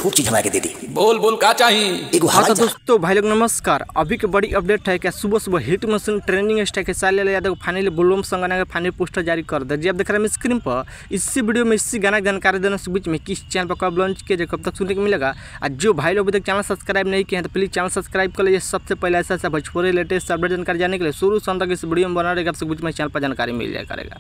छोट चीज हमारे के दे दी। बोल बोल का चाहिए। एगो हाँ तो हवाई दोस्तों भाई लोग नमस्कार। अभी के बड़ी अपडेट है क्या सुबह सुबह हिट मशीन ट्रेंडिंग स्टार के साल यादव फाइनली बुलबुल सॉन्ग गाना का फाइनल पोस्टर जारी कर दिया। जी आप देख रहे हैं स्क्रीन पर। इसी वीडियो में इसी गाना की जानकारी देने के बीच में किस चैनल पर कब लॉन्च किया जाए, कब तक सुनने को मिलेगा। और जो भाई लोग अभी तक चैनल सब्सक्राइब नहीं किए हैं तो प्लीज़ चैनल सब्सक्राइब कर लीजिए। सबसे पहले ऐसा भोजपुरी लेटेस्ट अपडेट जानकारी जाने के लिए शुरू से अंत तक इस वीडियो में बना रहेगा, आपसे बीच में चैनल पर जानकारी मिल जाया करेगा।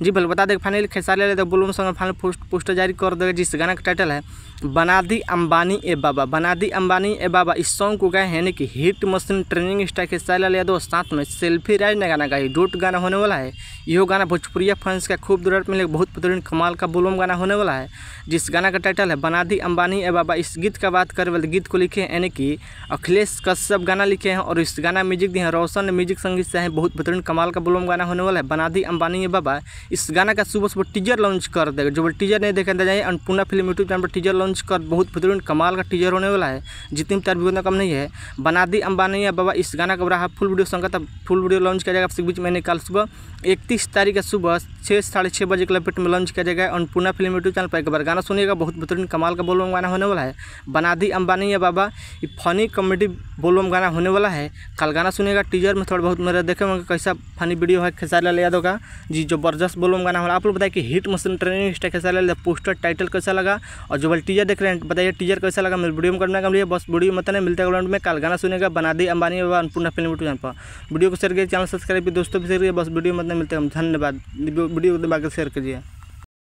जी भले बता दें फाइनली खेसारी यादव बुलबुल सॉन्ग फाइनल पोस्टर जारी कर देगा, जिस गाना का टाइटल है बना दी अंबानी ए बाबा। बना दी अंबानी ए बाबा इस सॉन्ग को गाए हैं कि hit machine trending star Khesari Yadav साथ में सेल्फी राज ने गाना गाई डोट गाना होने वाला है। यह गाना भोजपुरिया फैंस का खूब दुलार मिले बहुत बेहतरीन कमाल का बुलबुल गाना होने वाला है, जिस गाना का टाइटल है बना दी अंबानी ए बाबा। इस गीत का बात करें वाले गीत को लिखे हैं यानी कि अखिलेश कश्यप गाना लिखे हैं और इस गाना म्यूजिक दिए हैं रोशन ने म्यूजिक संगीत से है। बहुत बेहतरीन कमाल का बुलबुल गाना होने वाला है बना दी अंबानी ए बाबा। इस गाना का सुबह सुबह टीजर लॉन्च कर देगा। जो टीजर नहीं देखा जाए अन्नपूर्णा फिल्म यूट्यूब चैनल पर टीजर लॉन्च कर बहुत बेहतरीन कमाल का टीजर होने वाला है, जितनी भी तारीफ कम नहीं है। बना दी अंबानी ए बाबा इस गाना का रहा फुल वीडियो संग तब फुल वीडियो लॉन्च किया जाएगा आपसे बीच में कल सुबह 31 तारीख का सुबह 6-6:30 बजे के लपेट में लॉन्च किया जाएगा अन्नपूर्णा फिल्म यूट्यूब चैनल पर। एक बार गाना सुनिएगा, बहुत बेहतरीन कमाल का बुलबुल गाना होने वाला है बना दी अंबानी ए बाबा। ये फनी कॉमेडी बुलबुल गाना होने वाला है। कल गाना सुनिएगा, टीजर में थोड़ा बहुत मेरे देखे होंगे कैसा फनी वीडियो है खेसारी यादव का। जी जबरदस्त बुलबुल गाना होला। आप लोग बताइए कि hit machine trending star Khesari Yadav poster title कैसा लगा और जो टीजर देख रहे हैं बताइए टीजर कैसा लगा। मेरे वीडियो में करने का लिए बस वीडियो मत नहीं मिलते ग्राउंड में। कल गाना सुनेगा बना दी अंबानी बाबा अन्नपूर्णा फिल्म यूट्यूब चैनल पर। वीडियो को शेयर कीजिए, चैनल सब्सक्राइब कीजिए, दोस्तों भी शेयर कीजिए। बस वीडियो मत नहीं मिलते हम। धन्यवाद। वीडियो को दबा के शेयर कीजिए।